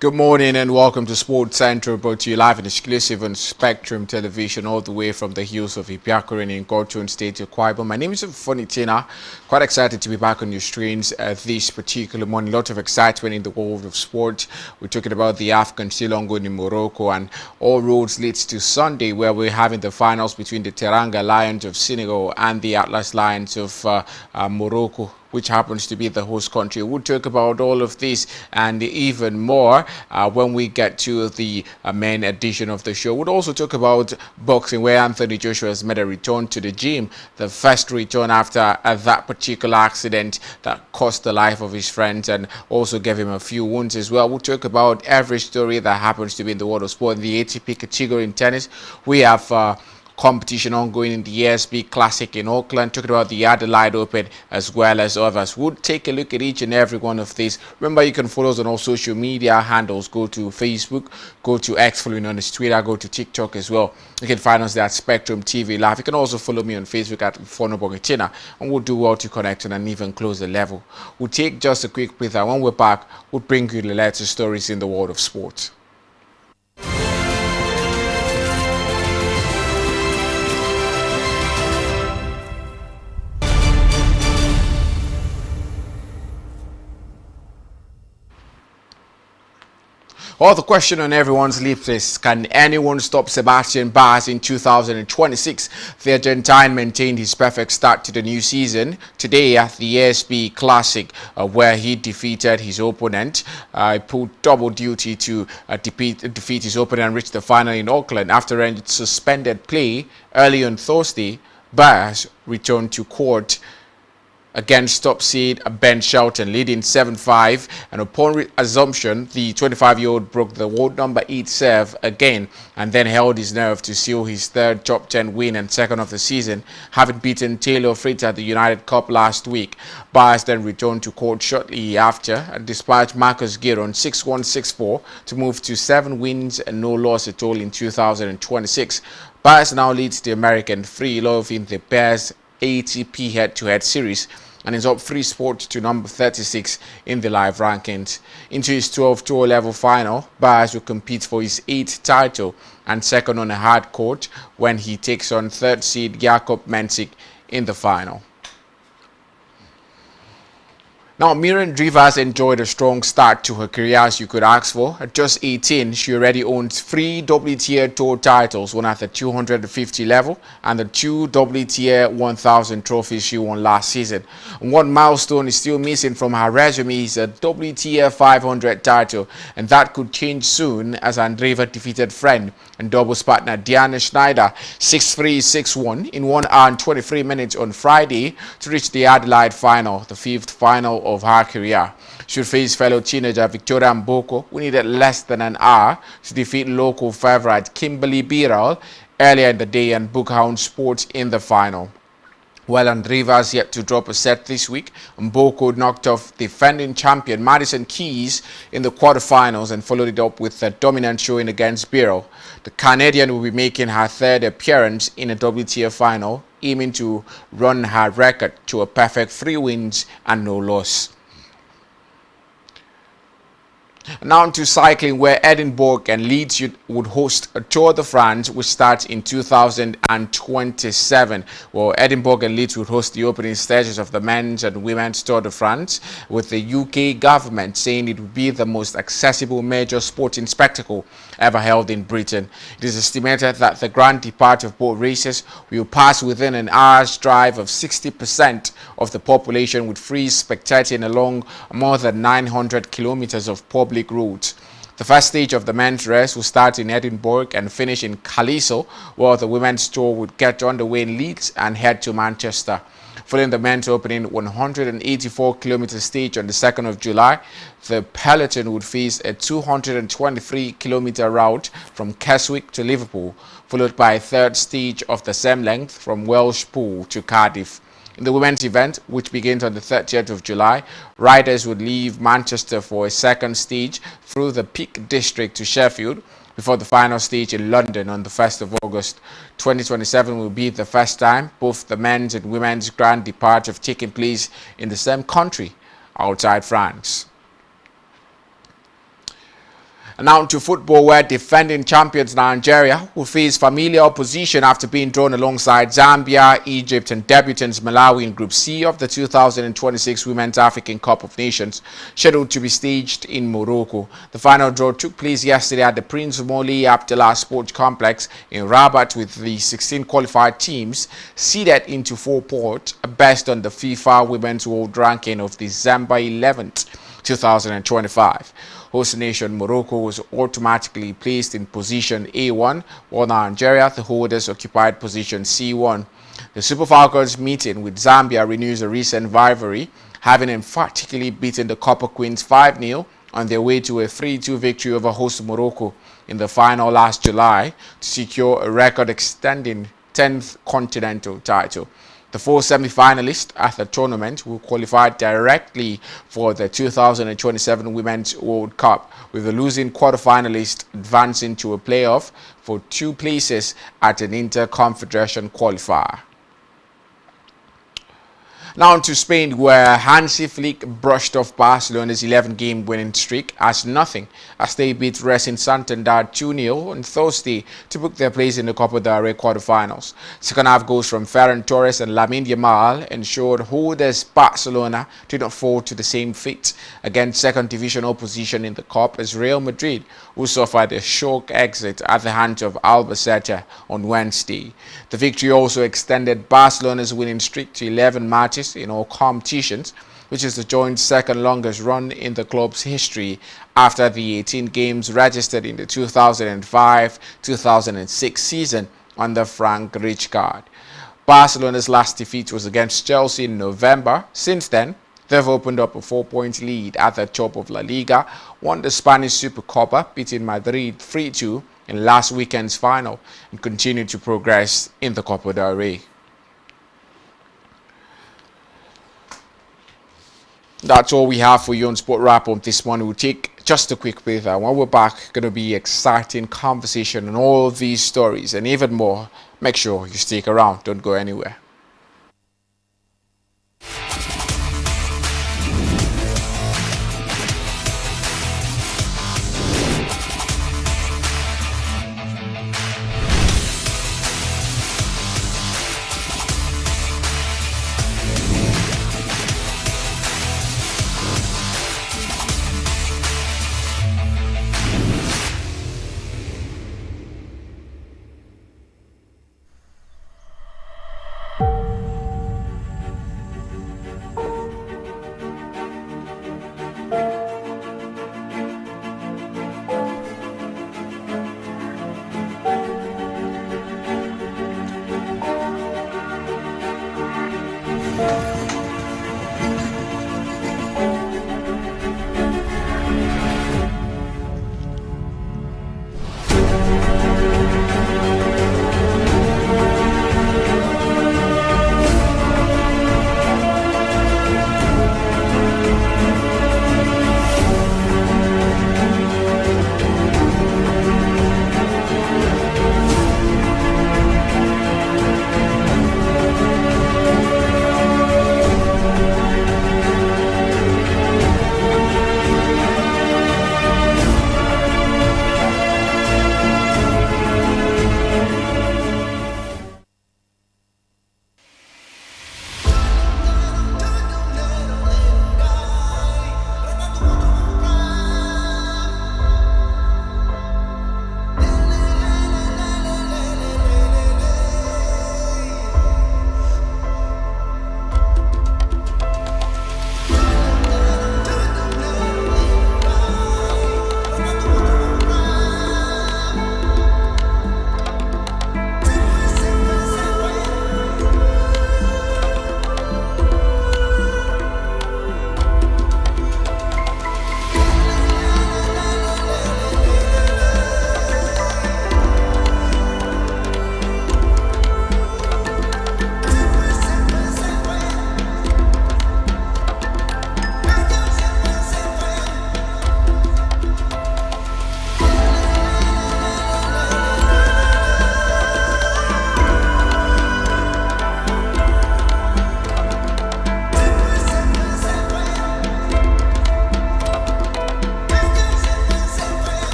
Good morning and welcome to Sports Central, brought to you live and exclusive on Spectrum Television, all the way from the hills of Ipiakuren in Gorchun State, Akwa Ibom. My name is Funny Tina. Quite excited to be back on your screens this particular morning. A lot of excitement in the world of sport. We're talking about the AFCON still ongoing in Morocco, and all roads leads to Sunday, where we're having the finals between the Teranga Lions of Senegal and the Atlas Lions of Morocco, which happens to be the host country. We'll talk about all of this and even more when we get to the main edition of the show. We'll also talk about boxing, where Anthony Joshua has made a return to the gym, the first return after that particular accident that cost the life of his friends and also gave him a few wounds as well. We'll talk about every story that happens to be in the world of sport. In the ATP category in tennis, we have competition ongoing in the ESB Classic in Auckland, talking about the Adelaide Open as well as others. We'll take a look at each and every one of these. Remember, you can follow us on all social media handles. Go to Facebook, go to X, following on his Twitter, go to TikTok as well. You can find us there at Spectrum TV Live. You can also follow me on Facebook at Fonobogetina, and we'll do well to connect and even close the level. We'll take just a quick breath, and when we're back, we'll bring you the latest stories in the world of sports. Well, the question on everyone's lips is, can anyone stop Sebastian Baez in 2026? The Argentine maintained his perfect start to the new season today at the ASB Classic, where he defeated his opponent. He pulled double duty to defeat his opponent and reach the final in Auckland. After a suspended play early on Thursday, Baez returned to court against top seed Ben Shelton, leading 7-5, and upon assumption, the 25-year-old broke the world number 8 serve again and then held his nerve to seal his third top 10 win and second of the season, having beaten Taylor Fritz at the United Cup last week. Baez then returned to court shortly after and dispatched Marcus Giron 6-1, 6-4 to move to 7 wins and no loss at all in 2026. Baez now leads the American free love in the pairs ATP head-to-head series and is up 3 spots to number 36 in the live rankings. Into his 12th tour level final, Baez will compete for his 8th title and second on a hard court when he takes on 3rd seed Jakob Mensik in the final. Now, Miriam Rivas enjoyed a strong start to her career, as you could ask for. At just 18, she already owns 3 WTA Tour titles, one at the 250 level and the 2 WTA 1000 trophies she won last season. And one milestone is still missing from her resume is a WTA 500 title, and that could change soon as Andreeva defeated friend and doubles partner Diana Schneider 6-3, 6-1 in 1 hour and 23 minutes on Friday to reach the Adelaide final, the 5th final of her career. She face fellow teenager Victoria Mboko, who needed less than an hour to defeat local favorite Kimberly Biral earlier in the day and Bookhound Sports in the final. While Andreeva is yet to drop a set this week, Mboko knocked off defending champion Madison Keys in the quarterfinals and followed it up with a dominant showing against Biral. The Canadian will be making her 3rd appearance in a WTA final, aiming to run her record to a perfect 3 wins and no loss. Now to cycling, where Edinburgh and Leeds would host a Tour de France which starts in 2027. Well, Edinburgh and Leeds would host the opening stages of the men's and women's Tour de France, with the UK government saying it would be the most accessible major sporting spectacle ever held in Britain. It is estimated that the grand depart of both races will pass within an hour's drive of 60% of the population, with free spectating along more than 900 kilometers of public routes. The first stage of the men's race will start in Edinburgh and finish in Calliso, while the women's tour would get underway in Leeds and head to Manchester. Following the men's opening 184-kilometer stage on the 2nd of July, the peloton would face a 223-kilometer route from Keswick to Liverpool, followed by a 3rd stage of the same length from Welshpool to Cardiff. In the women's event, which begins on the 30th of July, riders would leave Manchester for a 2nd stage through the Peak District to Sheffield, before the final stage in London on the 1st of August. 2027 will be the first time both the men's and women's grand depart have taken place in the same country outside France. Now to football, where defending champions Nigeria will face familiar opposition after being drawn alongside Zambia, Egypt and debutants Malawi in Group C of the 2026 Women's African Cup of Nations, scheduled to be staged in Morocco. The final draw took place yesterday at the Prince Moulay Abdallah Sports Complex in Rabat, with the 16 qualified teams seeded into 4 pots based on the FIFA Women's World Ranking of December 11th, 2025. Host nation Morocco was automatically placed in position A1, while Nigeria, the holders, occupied position C1. The Super Falcons meeting with Zambia renews a recent rivalry, having emphatically beaten the Copper Queens 5-0 on their way to a 3-2 victory over host Morocco in the final last July to secure a record-extending 10th continental title. The 4 semi-finalists at the tournament will qualify directly for the 2027 Women's World Cup, with the losing quarterfinalist advancing to a playoff for 2 places at an inter-confederation qualifier. Now to Spain, where Hansi Flick brushed off Barcelona's 11-game winning streak as nothing as they beat Racing Santander 2-0 on Thursday to book their place in the Copa del Rey quarterfinals. Second-half goals from Ferran Torres and Lamine Yamal ensured holders Barcelona did not fall to the same fate against second-division opposition in the Cup as Real Madrid, who suffered a shock exit at the hands of Albacete on Wednesday. The victory also extended Barcelona's winning streak to 11 matches in all competitions, which is the joint second longest run in the club's history after the 18 games registered in the 2005-2006 season under Frank Rijkaard. Barcelona's last defeat was against Chelsea in November. Since then, they've opened up a 4-point lead at the top of La Liga, won the Spanish Supercopa, beating Madrid 3-2 in last weekend's final, and continued to progress in the Copa del Rey. That's all we have for you on Sport Wrap Up this morning. We'll take just a quick break. And when we're back, going to be exciting conversation on all these stories and even more. Make sure you stick around. Don't go anywhere.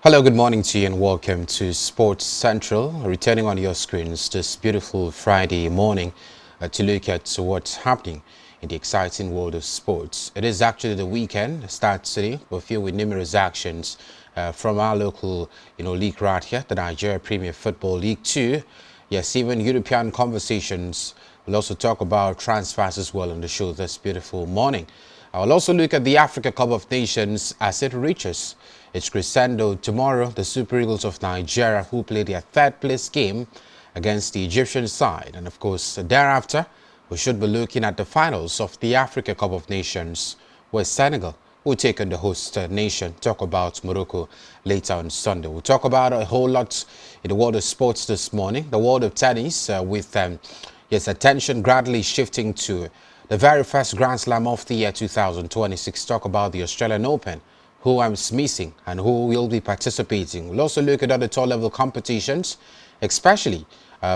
Hello, good morning to you and welcome to Sports Central, returning on your screens this beautiful Friday morning to look at what's happening in the exciting world of sports. It is actually the weekend, starts today, we're filled with numerous actions from our local league right here, the Nigeria Premier Football League 2. Yes, even European conversations. We'll also talk about transfers as well on the show this beautiful morning. I will also look at the Africa Cup of Nations as it reaches its crescendo tomorrow. The Super Eagles of Nigeria who play their third place game against the Egyptian side. And of course, thereafter, we should be looking at the finals of the Africa Cup of Nations, where Senegal will take on the host nation. Talk about Morocco later on Sunday. We'll talk about a whole lot in the world of sports this morning. The world of tennis with attention gradually shifting to the very first Grand Slam of the year 2026. Talk about the Australian Open, who I'm missing and who will be participating. We'll also look at other top-level competitions, especially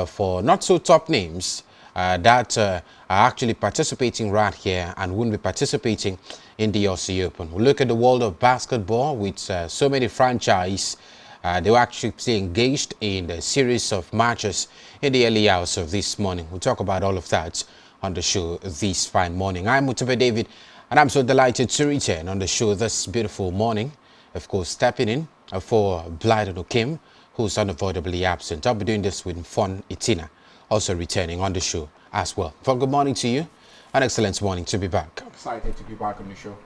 for not-so-top names that are actually participating right here and won't be participating in the Aussie Open. We'll look at the world of basketball with so many franchises. They were actually engaged in a series of matches in the early hours of this morning. We'll talk about all of that on the show this fine morning. I'm Mutube David, and I'm so delighted to return on the show this beautiful morning. Of course, stepping in for Blyden Okim, who's unavoidably absent. I'll be doing this with Fon Itina, also returning on the show as well. Fon, good morning to you. An excellent morning to be back. Excited to be back on the show.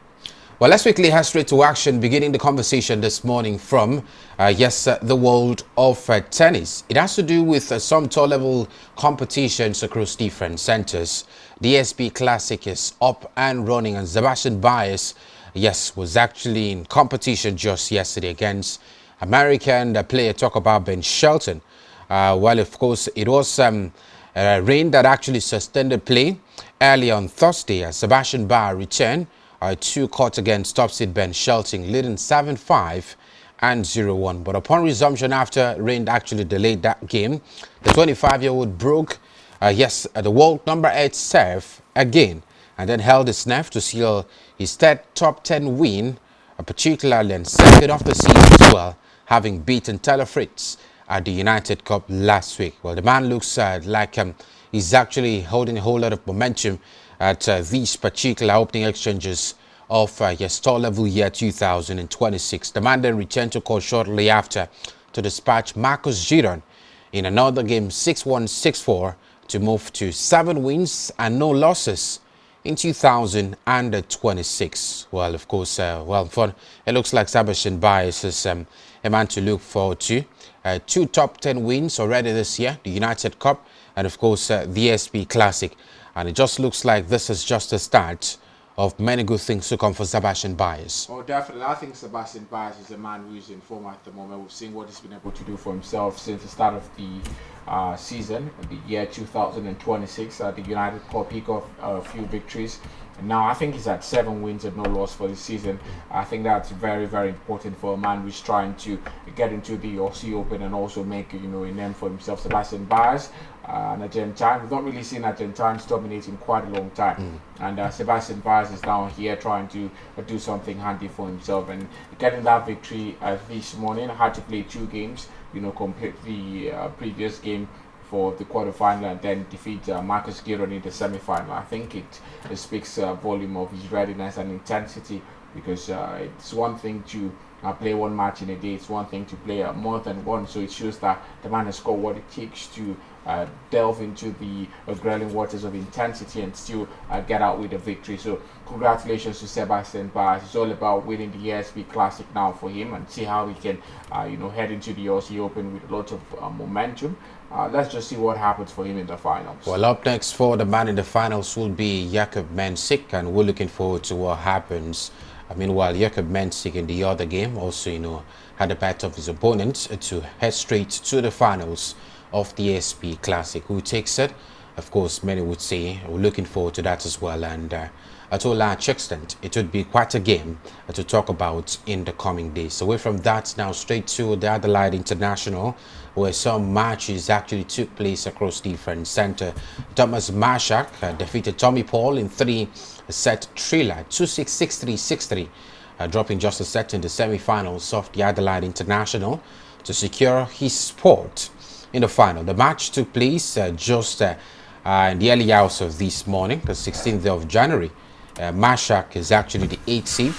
Well, let's quickly head straight to action, beginning the conversation this morning from, the world of tennis. It has to do with some top-level competitions across different centers. The SB Classic is up and running, and Sebastian Baez, was actually in competition just yesterday against American player, talk about Ben Shelton. Well, of course, it was rain that actually sustained play early on Thursday as Sebastian Baez returned. Two caught against top seed Ben Shelton, leading 7-5 and 0-1. But upon resumption after rain actually delayed that game, the 25-year-old broke, the world number 8 serve again, and then held his nerve to seal his third top 10 win, particularly and second of the season as well, having beaten Taylor Fritz at the United Cup last week. Well, the man looks like he's actually holding a whole lot of momentum at these particular opening exchanges of top level year 2026. The man then returned to court shortly after to dispatch Marcus Giron in another game 6-1, 6-4 to move to 7 wins and no losses in 2026. Well, of course, it looks like Sebastian Baez is a man to look forward to. 2 top 10 wins already this year, the United Cup and of course the SB Classic. And it just looks like this is just the start of many good things to come for Sebastian Baez. Oh, definitely. I think Sebastian Baez is a man who's in form at the moment. We've seen what he's been able to do for himself since the start of the season, the year 2026. The United Cup, he got a few victories. And now I think he's at 7 wins and no loss for the season. I think that's very, very important for a man who's trying to get into the Aussie Open and also make a name for himself. Sebastian Baez, an Argentine. We've not really seen Argentines dominating quite a long time. And Sebastian Baez is down here trying to do something handy for himself and getting that victory this morning. Had to play 2 games, compared to the previous game for the quarterfinal and then defeat Marcus Giron in the semi-final. I think it speaks volume of his readiness and intensity, because it's one thing to play 1 match in a day, it's one thing to play more than one, so it shows that the man has got what it takes to delve into the grilling waters of intensity and still get out with a victory. So congratulations to Sebastian Baez. It's all about winning the ESB Classic now for him and see how he can head into the Aussie Open with a lot of momentum. Let's just see what happens for him in the finals. Well, up next for the man in the finals will be Jakob Mensik, and we're looking forward to what happens. Meanwhile, Jakob Mensik in the other game also, had a bet of his opponent to head straight to the finals of the SB Classic. Who takes it? Of course, many would say we're looking forward to that as well. And to a large extent, it would be quite a game to talk about in the coming days. Away from that, now straight to the Adelaide International, where some matches actually took place across different centres. Thomas Marshak defeated Tommy Paul in 3-set thriller, 2-6, 6-3, 6-3. dropping just a set in the semi-finals of the Adelaide International to secure his spot in the final. The match took place just in the early hours of this morning, the 16th of January. Mashak is actually the 8th seed,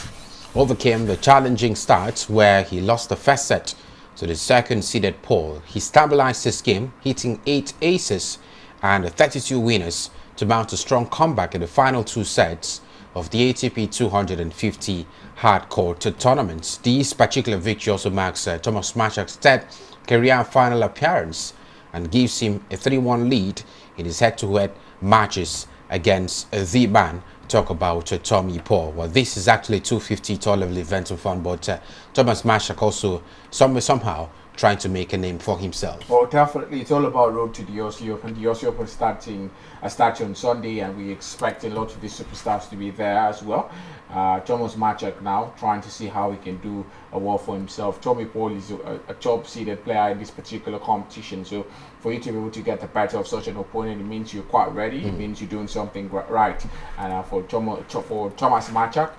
overcame the challenging start where he lost the first set to the second-seeded Paul. He stabilized his game, hitting 8 aces and 32 winners to mount a strong comeback in the final 2 sets of the ATP 250 hardcourt tournament. This particular victory also marks Thomas Mashak's third career final appearance and gives him a 3-1 lead in his head-to-head matches against the man. Talk about Tommy Paul. Well, this is actually 250 top-level event of fun, but Thomas Mashak also somehow trying to make a name for himself. Well, definitely, it's all about road to the Aussie Open. The Aussie Open starting on Sunday, and we expect a lot of these superstars to be there as well. Thomas Mashak now trying to see how he can do a well for himself. Tommy Paul is a top-seeded player in this particular competition, so for you to be able to get the better of such an opponent, it means you're quite ready. It means you're doing something right. And for Thomas Mashak,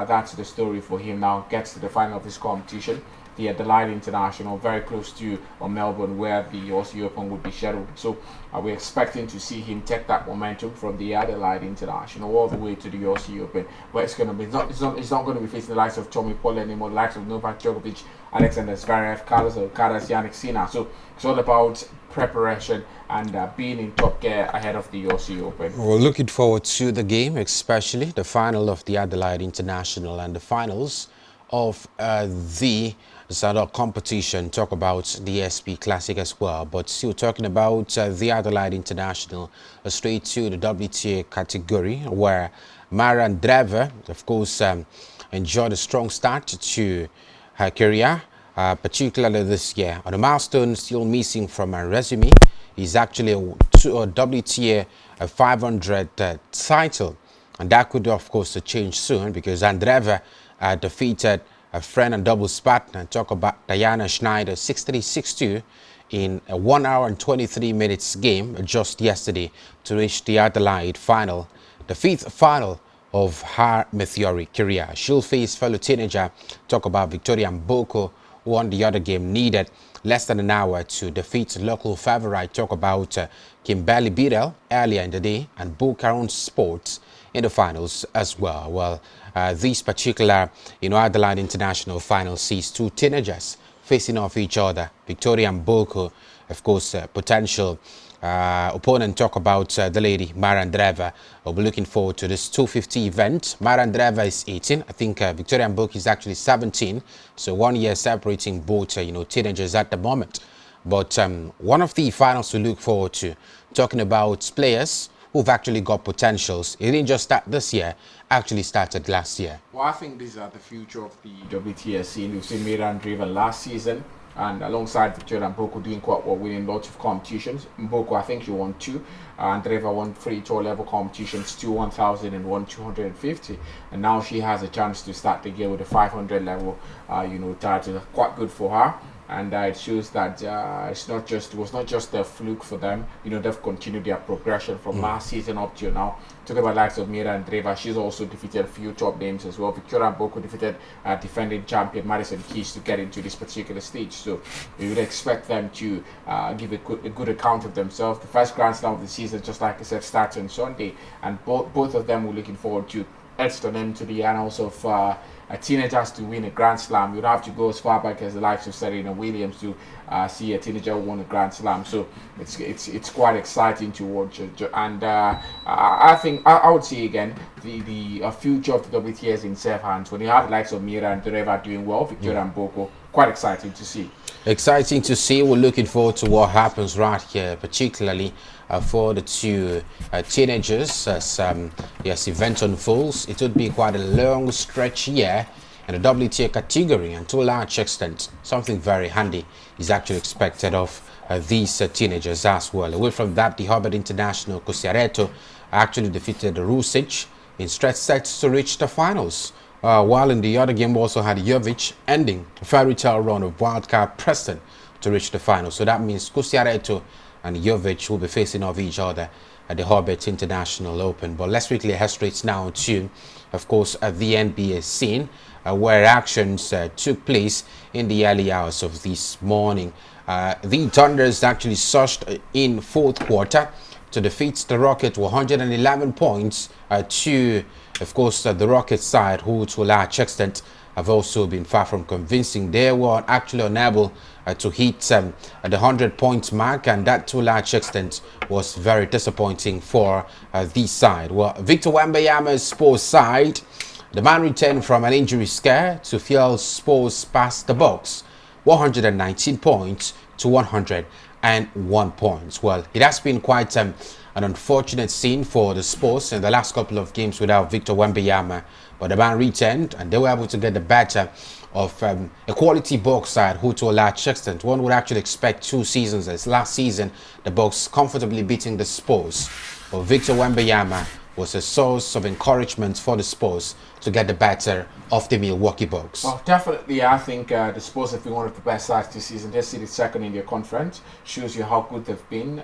that's the story for him now. Gets to the final of this competition. The Adelaide International, very close to Melbourne, where the Aussie Open would be scheduled. So we're expecting to see him take that momentum from the Adelaide International all the way to the Aussie Open, where it's going to be it's not going to be facing the likes of Tommy Paul anymore, the likes of Novak Djokovic, Alexander Zverev, Carlos Alcaraz, Yannick Sinner. So it's all about preparation and being in top gear ahead of the Aussie Open. We're looking forward to the game, especially the final of the Adelaide International and the finals of the Zadok competition. Talk about the SP Classic as well, but still talking about the Adelaide International, straight to the WTA category, where Mara Andreeva, of course, enjoyed a strong start to her career, particularly this year. On a milestone still missing from her resume is actually a WTA 500 title, and that could of course change soon, because Andreeva defeated a friend and doubles partner. Talk about Diana Schneider 6-3, 6-2 in a 1 hour and 23 minutes game just yesterday to reach the Adelaide final, the 5th final of her meteoric career. She'll face fellow teenager, talk about Victoria Mboko, who won the other game, needed less than an hour to defeat local favorite. Talk about Kimberly Biddle earlier in the day, and book her own sports in the finals as well. Well, this particular, Adelaide International final sees 2 teenagers facing off each other. Victoria Mboko, of course, potential opponent. Talk about the lady Mara Andreeva. We'll be looking forward to this 250 event. Mara Andreeva is 18. I think Victoria Mboko is actually 17. So 1 year separating both, teenagers at the moment. But one of the finals to look forward to, talking about players who've actually got potentials. It didn't just start this year, actually started last year. Well, I think these are the future of the WTA scene. We've seen Mira Andreeva last season, and alongside Victoria Mboko doing quite well, winning lots of competitions. Mboko, I think she won 2. Andreeva won 3 tour level competitions, 2 1000 and 1 250. And now she has a chance to start the year with a 500 level, title. Quite good for her. And it shows that it was not just a fluke for them. They've continued their progression from last season up to now. Talking about likes of Mira Andreeva, she's also defeated a few top names as well. Victoria Mboko defeated defending champion Madison Keys to get into this particular stage. So we would expect them to give a good account of themselves. The first Grand Slam of the season, just like I said, starts on Sunday, and both of them were looking forward to etched on into the annals of teenagers to win a Grand Slam. You'd have to go as far back as the likes of Serena Williams to see a teenager who won a Grand Slam. So it's quite exciting to watch. And I think I would say again, the future of the WTA is in safe hands. When you have the likes of Mira and Andreeva doing well, Victoria Mboko, quite exciting to see. Exciting to see. We're looking forward to what happens right here, particularly for the 2 teenagers as event unfolds. It would be quite a long stretch here in the WTA category, and to a large extent, something very handy is actually expected of these teenagers as well. Away from that, the Harvard International Cosiareto actually defeated Rusic in stretch sets to reach the finals. While in the other game, we also had Jovic ending a fairy tale run of wildcard Preston to reach the final. So that means Cosiareto and Jovic will be facing off each other at the Hobart International Open. But let's quickly head straight now to, of course, the NBA scene, where actions took place in the early hours of this morning. The Thunders actually surged in fourth quarter to defeat the Rockets 111 points to, of course, the Rockets side, who to a large extent have also been far from convincing. They were actually unable to hit the 100-point mark, and that to a large extent was very disappointing for this side. Well, Victor Wembanyama's Spurs side, the man returned from an injury scare to fuel Spurs past the Bucks, 119 points to 101 points. Well, it has been quite an unfortunate scene for the Spurs in the last couple of games without Victor Wembanyama, but the man returned and they were able to get the better of a quality Bucks side who to a large extent one would actually expect 2 seasons as last season the Bucks comfortably beating the Spurs. But Victor Wembanyama was a source of encouragement for the Spurs to get the better of the Milwaukee Bucks. Well, definitely, I think the Spurs have been one of the best sides this season. They're seated second in their conference. Shows you how good they've been.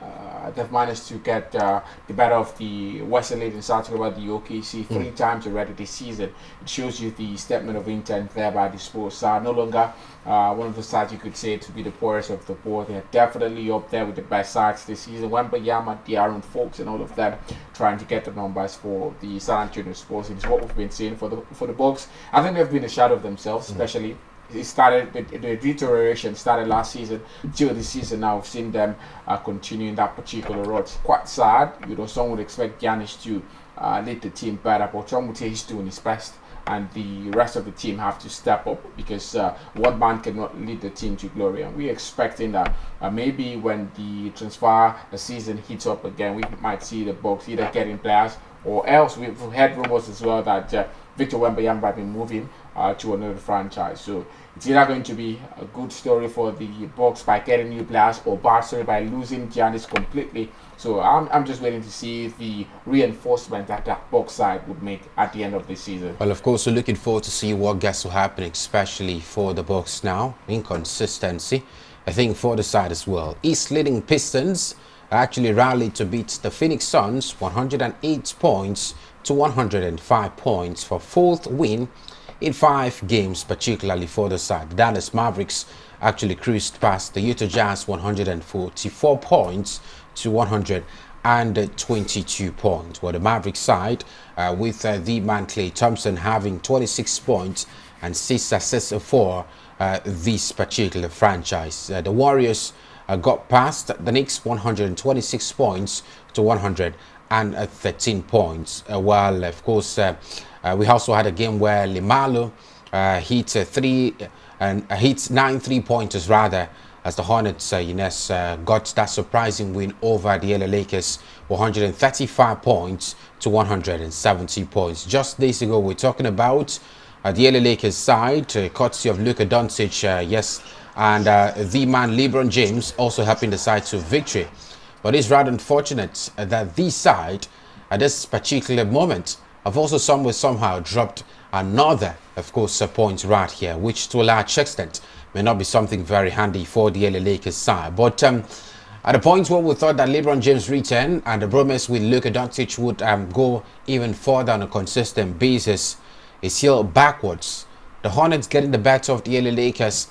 They've managed to get the better of the Western League and talking about the OKC 3 times already this season. It shows you the statement of intent there by the Spurs side. No longer one of the sides you could say to be the poorest of the poor. They're definitely up there with the best sides this season. Wembanyama, the Aaron Fox, and all of them trying to get the numbers for the San Antonio Spurs. It's what we've been seeing for the Bucks. I think they've been a shadow of themselves, especially. It started with the deterioration started last season till this season. Now we've seen them continuing that particular road. It's quite sad. Some would expect Giannis to lead the team better, but some would say he's doing his best, and the rest of the team have to step up because one man cannot lead the team to glory. And we're expecting that maybe when the transfer season heats up again, we might see the Bucks either getting players, or else we've heard rumors as well that Victor Wembanyama might be moving to another franchise. So it's either going to be a good story for the Bucks by getting new players, or bad story by losing Giannis completely. So I'm just waiting to see the reinforcement that Bucks side would make at the end of the season. Well, of course, we're looking forward to see what gets to happen, especially for the Bucks now. Inconsistency, I think, for the side as well. East leading Pistons actually rallied to beat the Phoenix Suns 108 points to 105 points for 4th win in 5 games, particularly for the side. The Dallas Mavericks actually cruised past the Utah Jazz 144 points to 122 points. Well, the Mavericks side with the man Klay Thompson having 26 points and 6 assists for this particular franchise. The Warriors got past the Knicks 126 points to 113 points. While, of course, we also had a game where LaMelo hit 9 3-pointers rather, as the Hornets got that surprising win over the LA Lakers, 135 points to 170 points. Just days ago, we're talking about the LA Lakers side, courtesy of Luka Doncic, yes, and the man LeBron James also helping the side to victory. But it's rather unfortunate that this side, at this particular moment, have also somehow dropped another, of course, point right here, which to a large extent may not be something very handy for the LA Lakers side. But at the point where we thought that LeBron James' return and the promise with Luka Doncic would go even further on a consistent basis, is still backwards. The Hornets getting the better of the LA Lakers.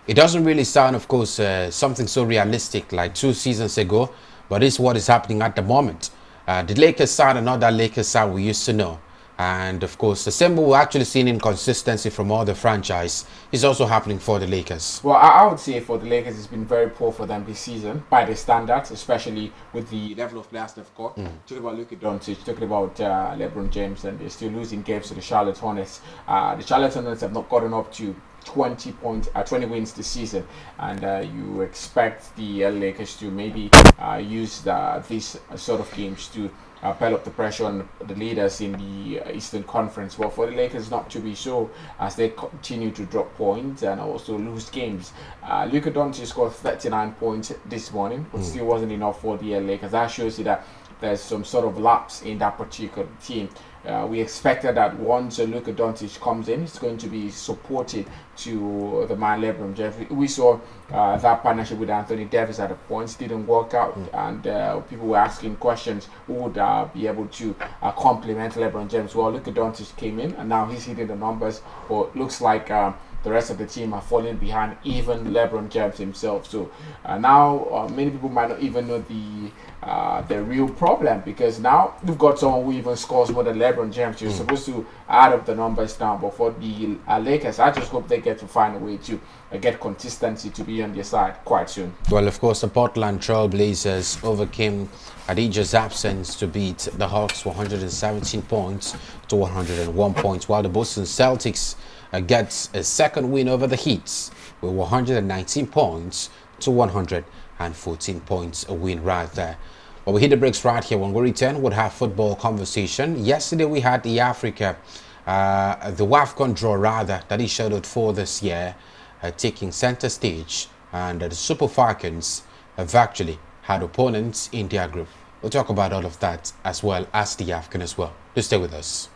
It doesn't really sound, of course, something so realistic like 2 seasons ago, but it's what is happening at the moment. The Lakers side and not that Lakers side we used to know. And of course, the same we're actually seeing inconsistency from all the franchise is also happening for the Lakers. Well, I would say for the Lakers, it's been very poor for them this season by the standards, especially with the level of players they've got. Talking about Luka Doncic, talking about LeBron James, and they're still losing games to the Charlotte Hornets. The Charlotte Hornets have not gotten up to 20 wins this season, and you expect the Lakers to maybe use these sort of games to pile up the pressure on the leaders in the Eastern Conference. Well, for the Lakers not to be so, as they continue to drop points and also lose games. Luka Doncic scored 39 points this morning, but still wasn't enough for the Lakers. That shows you that there's some sort of lapse in that particular team. we expected that once Luka Doncic comes in, he's going to be supported to the man LeBron James. We saw that partnership with Anthony Davis at a point didn't work out, and people were asking questions who would be able to complement LeBron James. Well, Luka Doncic came in, and now he's hitting the numbers, but looks like the rest of the team are falling behind, even LeBron James himself. So now many people might not even know the real problem, because now you've got someone who even scores more than LeBron James. You're supposed to add up the numbers now, but for the Lakers, I just hope they get to find a way to get consistency to be on their side quite soon. Well, of course, the Portland Trail Blazers overcame Adija's absence to beat the Hawks 117 points to 101 points, while the Boston Celtics gets a second win over the Heat with 119 points to 114 points, a win right there. Well, we hit the breaks right here. When we return, we'll have football conversation. Yesterday, we had the the WAFCON draw rather, that is scheduled for this year, taking center stage, and the Super Falcons have actually had opponents in their group. We'll talk about all of that as well as the AFCON as well. Do stay with us.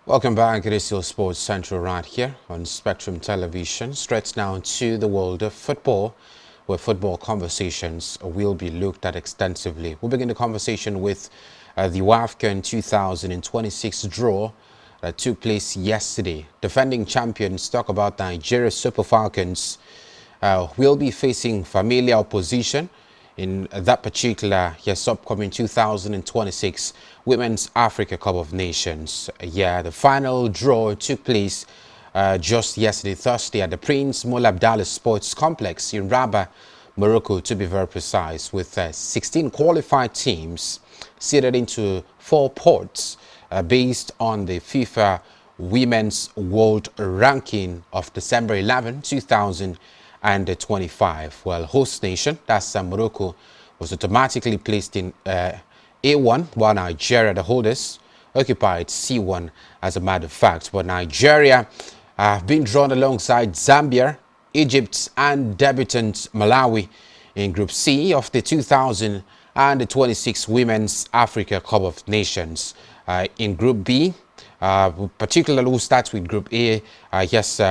Welcome back. It is still Sports Central right here on Spectrum Television. Straight now to the world of football, where football conversations will be looked at extensively. We'll begin the conversation with the WAFCON 2026 draw that took place yesterday. Defending champions, talk about Nigeria Super Falcons, will be facing familiar opposition in that particular upcoming 2026 Women's Africa Cup of Nations. The final draw took place just yesterday, Thursday, at the Prince Moula Abdallah Sports Complex in Rabat, Morocco, to be very precise, with 16 qualified teams seeded into 4 pots based on the FIFA Women's World Ranking of December 11, 2025. Well, host nation, that's Morocco, was automatically placed in A1, while Nigeria, the holders, occupied C1 as a matter of fact. But Nigeria have been drawn alongside Zambia, Egypt, and debutant Malawi in Group C of the 2026 Women's Africa Cup of Nations. In Group B, particularly we'll start with Group A,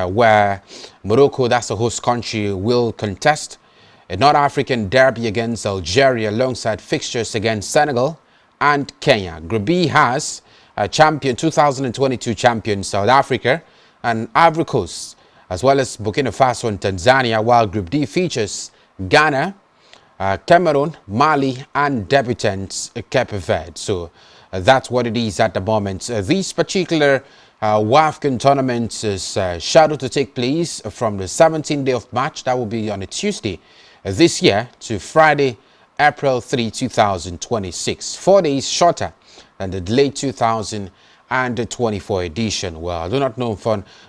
where Morocco, that's the host country, will contest a North African derby against Algeria alongside fixtures against Senegal and Kenya. Group B has champion 2022 champion South Africa and Ivory Coast, as well as Burkina Faso and Tanzania, while Group D features Ghana, Cameroon, Mali, and debutants Cape Verde. So that's what it is at the moment. This particular WAFCON tournament is scheduled to take place from the 17th day of March. That will be on a Tuesday this year to Friday, April 3, 2026. 4 days shorter than the delayed 2024 edition. Well, I do not know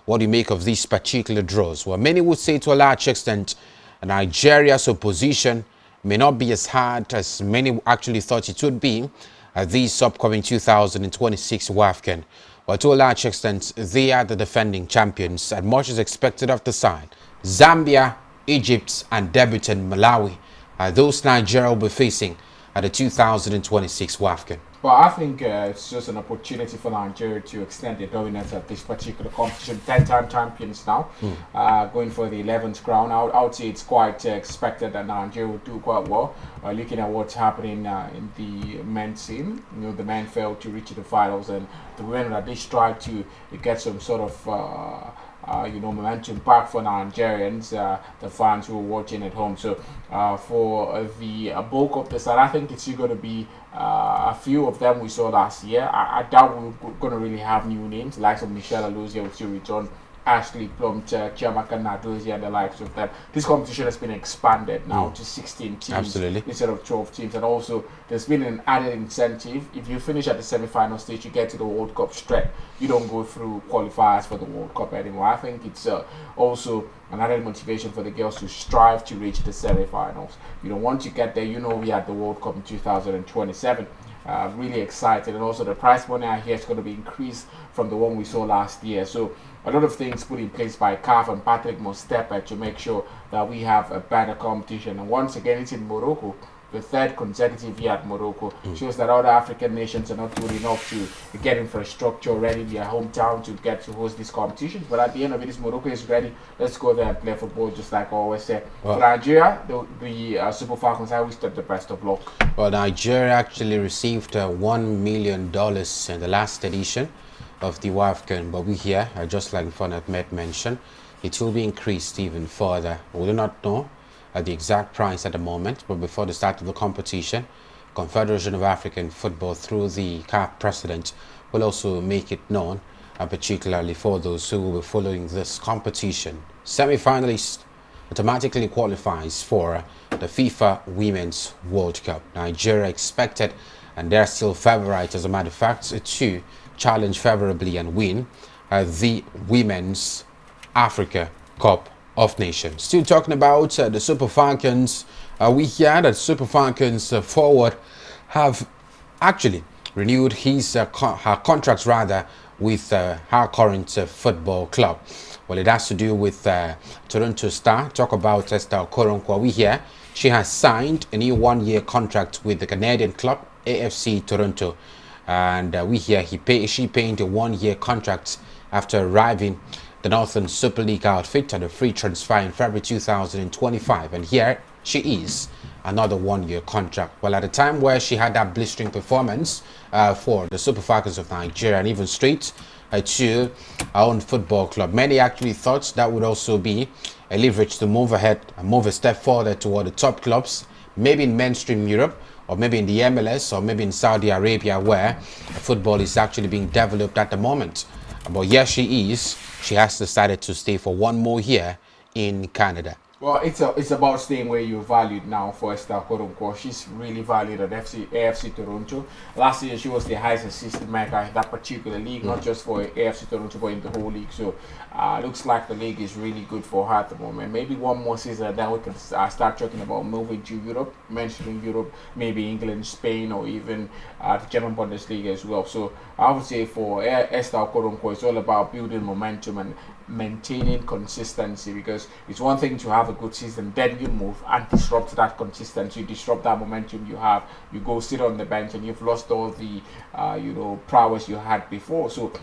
what you make of these particular draws. Well, many would say to a large extent Nigeria's opposition may not be as hard as many actually thought it would be at this upcoming 2026 WAFCON. But to a large extent, they are the defending champions, and much is expected of the side. Zambia, Egypt, and debutant Malawi are those Nigeria will be facing at the 2026 WAFCON. Well, I think it's just an opportunity for Nigeria to extend their dominance at this particular competition. 10-time champions now, going for the 11th crown. I would say it's quite expected that Nigeria will do quite well. Looking at what's happening in the men's scene, the men failed to reach the finals, and the women at least tried to get some sort of momentum back for Nigerians, the fans who are watching at home. So for the bulk of the side, I think it's going to be a few of them we saw last year. I doubt we're going to really have new names, the likes of Michelle Alozie will still return, Ashley Plum, Chiamaka Nadozie, and the likes of them. This competition has been expanded now to 16 teams. Absolutely. Instead of 12 teams, and also there's been an added incentive. If you finish at the semi-final stage, you get to the World Cup straight. You don't go through qualifiers for the World Cup anymore. I think it's also an added motivation for the girls to strive to reach the semi-finals. Once you get there, we had the World Cup in 2027. Really excited, and also the prize money I hear is going to be increased from the one we saw last year. So a lot of things put in place by CAF, and Patrick must step up to make sure that we have a better competition. And once again, it's in Morocco. The third consecutive year at Morocco shows that other African nations are not good enough to get infrastructure ready in their hometown to get to host these competitions. But at the end of it, Morocco is ready. Let's go there and play football, just like I always say. Well, for Nigeria, the Super Falcons, I wish them the best of luck. Well, Nigeria actually received $1 million in the last edition of the WAFCON, but we hear, just like Ahmed mentioned, it will be increased even further. We do not know the exact price at the moment, but before the start of the competition, Confederation of African Football, through the CAF president, will also make it known, particularly for those who will be following this competition. Semi-finalist automatically qualifies for the FIFA Women's World Cup. Nigeria expected, and they're still favorites as a matter of fact, to challenge favorably and win the Women's Africa Cup of Nations. Still talking about the Super Falcons, we hear that Super Falcons forward have actually renewed her contract with her current football club. Well, it has to do with Toronto Star. Talk about Esther Okoronkwo. We hear she has signed a new one-year contract with the Canadian club AFC Toronto, and we hear she paid a one-year contract after arriving the Northern Super League outfit on a free transfer in February 2025, and here she is, another one-year contract. Well, at the time where she had that blistering performance for the Super Falcons of Nigeria, and even straight to our own football club, many actually thought that would also be a leverage to move ahead and move a step further toward the top clubs, maybe in mainstream Europe, or maybe in the MLS, or maybe in Saudi Arabia, where football is actually being developed at the moment. But yes, she has decided to stay for one more year in Canada. Well, it's about staying where you're valued now for Esther Koronko. She's really valued at AFC Toronto. Last year, she was the highest assistant maker in that particular league, not just for AFC Toronto, but in the whole league. So, looks like the league is really good for her at the moment. Maybe one more season, and then we can start talking about moving to Europe, mentioning Europe, maybe England, Spain, or even the German Bundesliga as well. So, I would say for Esther Koronko, it's all about building momentum and maintaining consistency, because it's one thing to have a good season, then you move and disrupt that consistency, you disrupt that momentum you have, you go sit on the bench and you've lost all the prowess you had before. So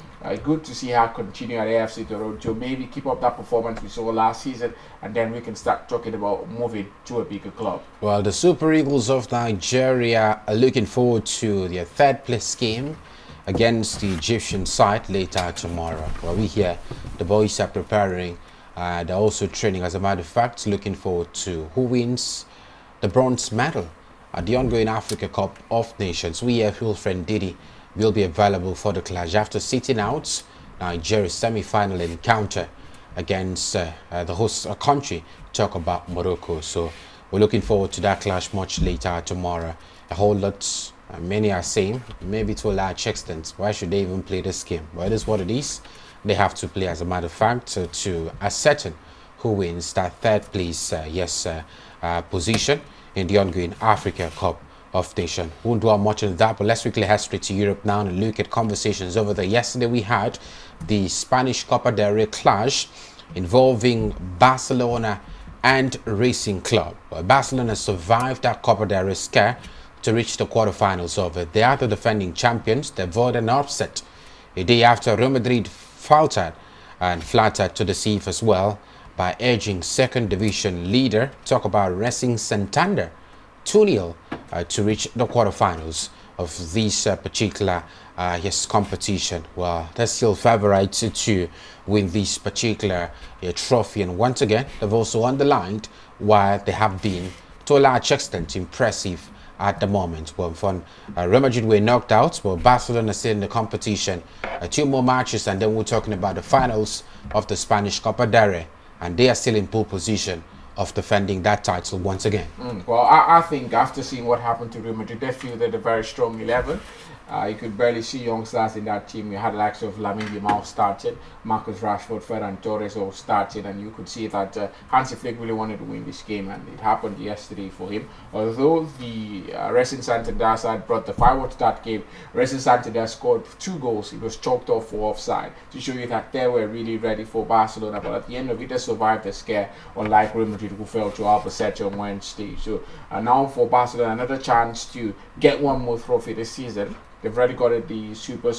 good to see her continue at AFC Toronto, maybe keep up that performance we saw last season, and then we can start talking about moving to a bigger club. Well, the Super Eagles of Nigeria are looking forward to their third place game against the Egyptian side later tomorrow. Well, we hear the boys are preparing. They're also training, as a matter of fact, looking forward to who wins the bronze medal at the ongoing Africa Cup of Nations. We hear Wilfred Didi will be available for the clash after sitting out Nigeria's semi-final encounter against the host country, talk about Morocco. So we're looking forward to that clash much later tomorrow. A whole lot. Many are saying, maybe to a large extent, why should they even play this game? Well, it is what it is. They have to play, as a matter of fact, to ascertain who wins that third place position in the ongoing Africa Cup of Nations. Won't dwell much on that, but let's quickly head straight to Europe now and look at conversations over there. Yesterday we had the Spanish Copa del Rey clash involving Barcelona and Racing Club. Well, Barcelona survived that Copa del Rey scare to reach the quarterfinals of it. They are the defending champions. They avoided an upset a day after Real Madrid faltered and flattered to deceive as well by edging second division leader, talk about Racing Santander, 2-0 to reach the quarterfinals of this particular competition. Well, they're still favorites to win this particular trophy, and once again they've also underlined why they have been to a large extent impressive at the moment. Well, from Real Madrid were knocked out, but Barcelona still in the competition. 2 more matches and then we're talking about the finals of the Spanish Copa del Rey, and they are still in pole position of defending that title once again. Well, I think after seeing what happened to Real Madrid, they feel they're a very strong 11. You could barely see young stars in that team. You had the likes of Lamine Yamal started, Marcus Rashford, Ferran Torres all started, and you could see that Hansi Flick really wanted to win this game, and it happened yesterday for him. Although the Racing Santander side brought the fireworks to that game, Racing Santander scored 2 goals. It was chalked off for offside to show you that they were really ready for Barcelona, but at the end of it, they survived the scare, unlike Real Madrid, who fell to Albacete on Wednesday. So now for Barcelona, another chance to get one more trophy this season. They've already got it, the Super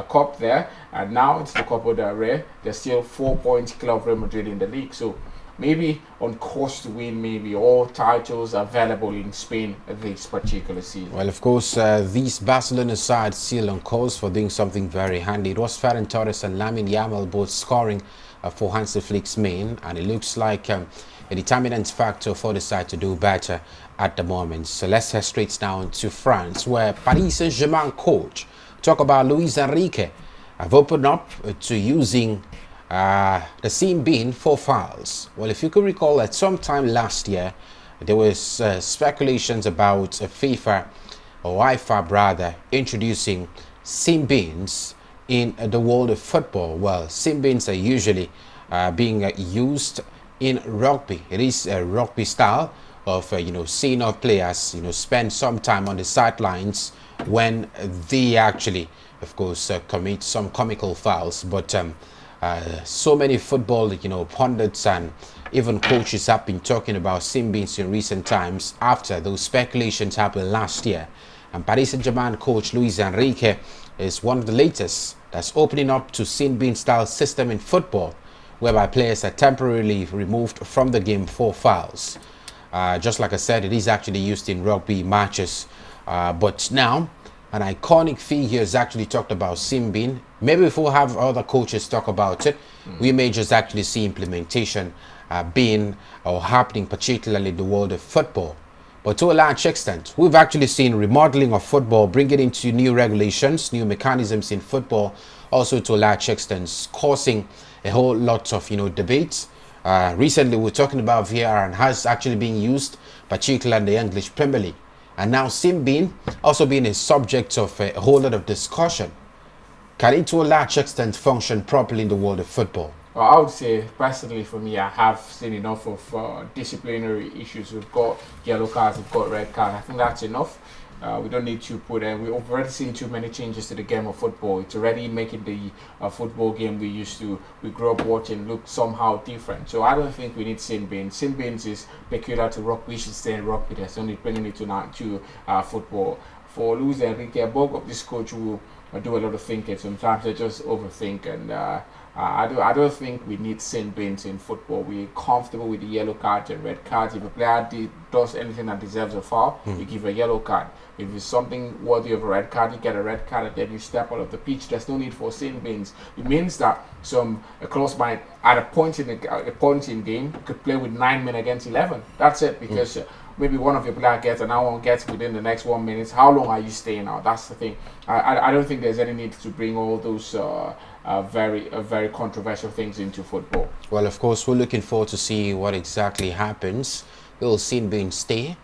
Cup there, and now it's the Copa del Rey. They're still 4 points clear of Real Madrid in the league, so maybe on course to win maybe all titles available in Spain this particular season. Well, of course, these Barcelona sides still on course for doing something very handy. It was Ferran Torres and Lamine Yamal both scoring for Hansi Flick's main, and it looks like a determinant factor for the side to do better at the moment. So let's head straight down to France, where Paris Saint-Germain coach, talk about Luis Enrique, have opened up to using the same bin for fouls. Well, if you could recall, at some time last year, there was speculations about FIFA or IFAB rather introducing sin bins in the world of football. Well, sin bins are usually being used in rugby. It is a rugby style of seeing our players spend some time on the sidelines when they actually, of course, commit some comical fouls. But so many football pundits and even coaches have been talking about sin bins in recent times after those speculations happened last year. And Paris Saint-Germain coach Luis Enrique is one of the latest that's opening up to sin bin style system in football, whereby players are temporarily removed from the game for fouls. Just like I said, it is actually used in rugby matches. But now, an iconic figure has actually talked about sin bin. Maybe if we'll have other coaches talk about it, we may just actually see implementation being or happening, particularly in the world of football. But to a large extent, we've actually seen remodeling of football, bringing into new regulations, new mechanisms in football, also to a large extent causing a whole lot of debates Recently, we're talking about VAR and how it's actually being used, particularly in the English Premier League. And now Sim being also being a subject of a whole lot of discussion. Can it to a large extent function properly in the world of football? Well, I would say, personally, for me, I have seen enough of disciplinary issues. We've got yellow cards, we've got red cards. I think that's enough. We don't need to put we've already seen too many changes to the game of football. It's already making the football game we grew up watching look somehow different. So I don't think we need sin bins. Sin bins is peculiar to rugby. We should stay in rugby. There's only bringing it to football. For Luis Enrique, bulk of this coach will do a lot of thinking. Sometimes they just overthink, and I don't think we need sin bins in football. We're comfortable with the yellow cards and red cards. If a player does anything that deserves a foul, you give a yellow card. If it's something worthy of a red card, you get a red card, and then you step out of the pitch. There's no need for sin bins. It means that a close might at a point in game could play with 9 men against 11. That's it, because maybe one of your players gets and one gets within the next 1 minute. How long are you staying out? That's the thing. I don't think there's any need to bring all those very controversial things into football. Well, of course, we're looking forward to see what exactly happens. Will sin bin stay?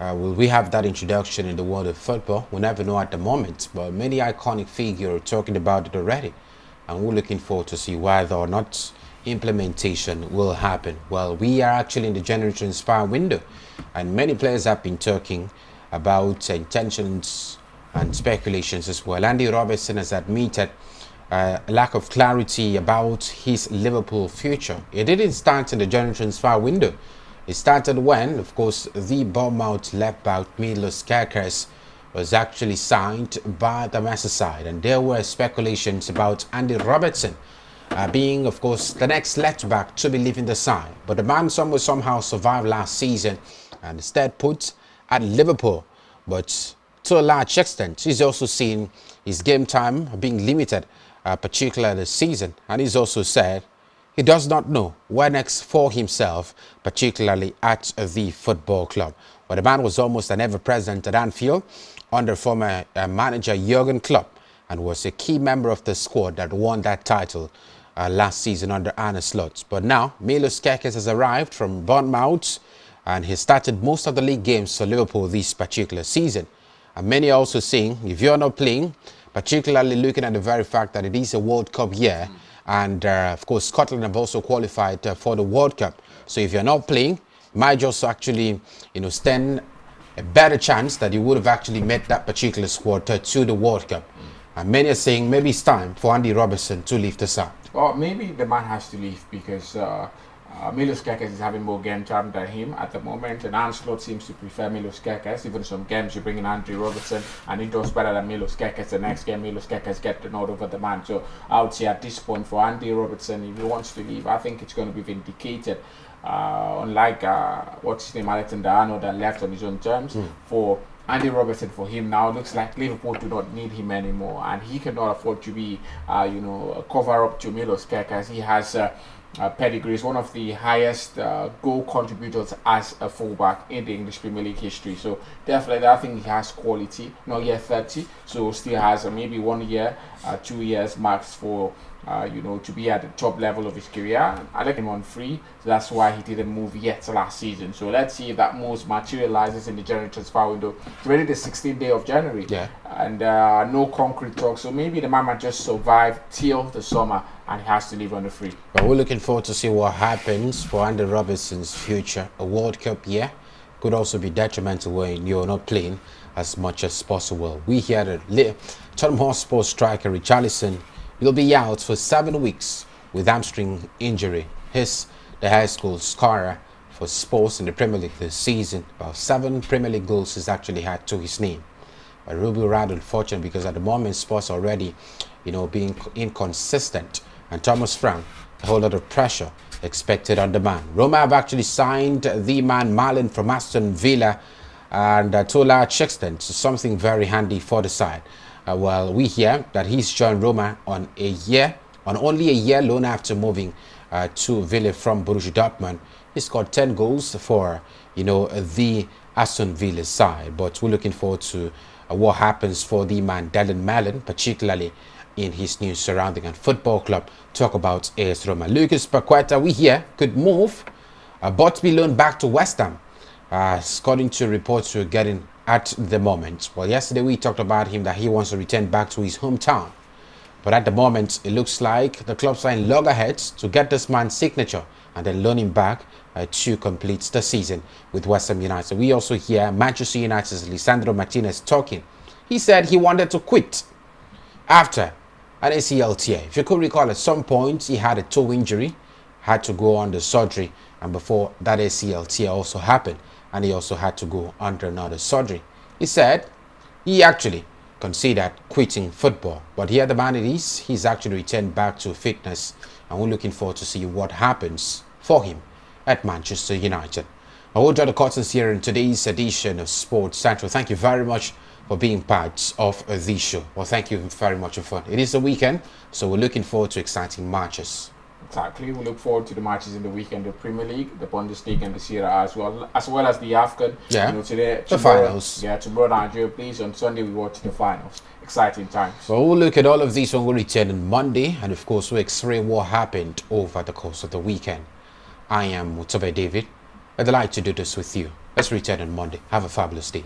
Will we have that introduction in the world of football? We'll never know at the moment, but many iconic figures are talking about it already, and we're looking forward to see whether or not implementation will happen. Well, we are actually in the January transfer window, and many players have been talking about intentions and speculations as well. Andy Robertson has admitted a lack of clarity about his Liverpool future. It didn't start in the January transfer window. It started when, of course, the Bournemouth left back Milos Kerkez was actually signed by the Merseyside, and there were speculations about Andy Robertson being, of course, the next left back to be leaving the side. But the man somehow survived last season and instead put at Liverpool. But to a large extent, he's also seen his game time being limited, particularly this season, and he's also said he does not know where next for himself, particularly at the football club. But the man was almost an ever-present at Anfield under former manager Jurgen Klopp, and was a key member of the squad that won that title last season under Arne Slot. But now Milos Kerkez has arrived from Bournemouth, and he started most of the league games for Liverpool this particular season. And many are also saying, if you're not playing, particularly looking at the very fact that it is a World Cup year, and of course Scotland have also qualified for the World Cup. So if you're not playing, you might just actually, stand a better chance that you would have actually met that particular squad to the World Cup. And many are saying maybe it's time for Andy Robertson to leave the side. Well, maybe the man has to leave because Milos Kerkez is having more game time than him at the moment, and Arne Slot seems to prefer Milos Kerkez. Even some games you bring in Andy Robertson and he does better than Milos Kerkez. The next game Milos Kerkez gets the nod over the man. So I would say at this point for Andy Robertson, if he wants to leave, I think it's going to be vindicated. Unlike what's his name, Alexander Arnold, that left on his own terms. For Andy Robertson, for him now, looks like Liverpool do not need him anymore, and he cannot afford to be, a cover-up to Milos Kerkez. He has pedigree, is one of the highest goal contributors as a fullback in the English Premier League history. So definitely, I think he has quality. Not yet 30, so still has maybe 1 year, 2 years max for to be at the top level of his career. I like him on free, so that's why he didn't move yet last season. So let's see if that move materializes in the January transfer window. It's already the 16th day of January, and no concrete talk. So maybe the man might just survive till the summer, and he has to leave on the free. But we're looking forward to see what happens for Andy Robertson's future. A World Cup year could also be detrimental when you're not playing as much as possible. We hear that Tottenham Hotspur striker Richarlison will be out for 7 weeks with hamstring injury. He's the high school scorer for Spurs in the Premier League this season. About 7 Premier League goals he's actually had to his name. But it will be rather unfortunate because at the moment Spurs already, being inconsistent. And Thomas Frank, a whole lot of pressure expected on the man. Roma have actually signed the man Marlon from Aston Villa, and to a large extent, something very handy for the side. Well, we hear that he's joined Roma on only a year loan after moving to Villa from Borussia Dortmund. He scored 10 goals for, the Aston Villa side. But we're looking forward to what happens for the man Dylan Mallon, particularly in his news surrounding a football club. Talk about AS Roma. Lucas Paqueta, we hear, could move, but be loaned back to West Ham. According to reports we're getting at the moment. Well, yesterday we talked about him that he wants to return back to his hometown. But at the moment, it looks like the clubs are in loggerheads to get this man's signature and then loan him back to complete the season with West Ham United. We also hear Manchester United's Lisandro Martinez talking. He said he wanted to quit after an ACL tear. If you could recall, at some point he had a toe injury, had to go under surgery, and before that ACL tear also happened, and he also had to go under another surgery. He said he actually considered quitting football, but here the man it is, he's actually returned back to fitness, and we're looking forward to see what happens for him at Manchester United. I will draw the curtains here in today's edition of Sports Central. Thank you very much for being part of this show. Well, thank you very much for fun. It is the weekend, so we're looking forward to exciting matches. Exactly. We look forward to the matches in the weekend, the Premier League, the Bundesliga, and the Serie A as well as the AFCON. Yeah, today, the finals. Yeah, tomorrow Nigeria plays. On Sunday we watch the finals. Exciting times. Well, we'll look at all of these when we return on Monday, and of course we'll x-ray what happened over the course of the weekend. I am Mutabe David. I'd like to do this with you. Let's return on Monday. Have a fabulous day.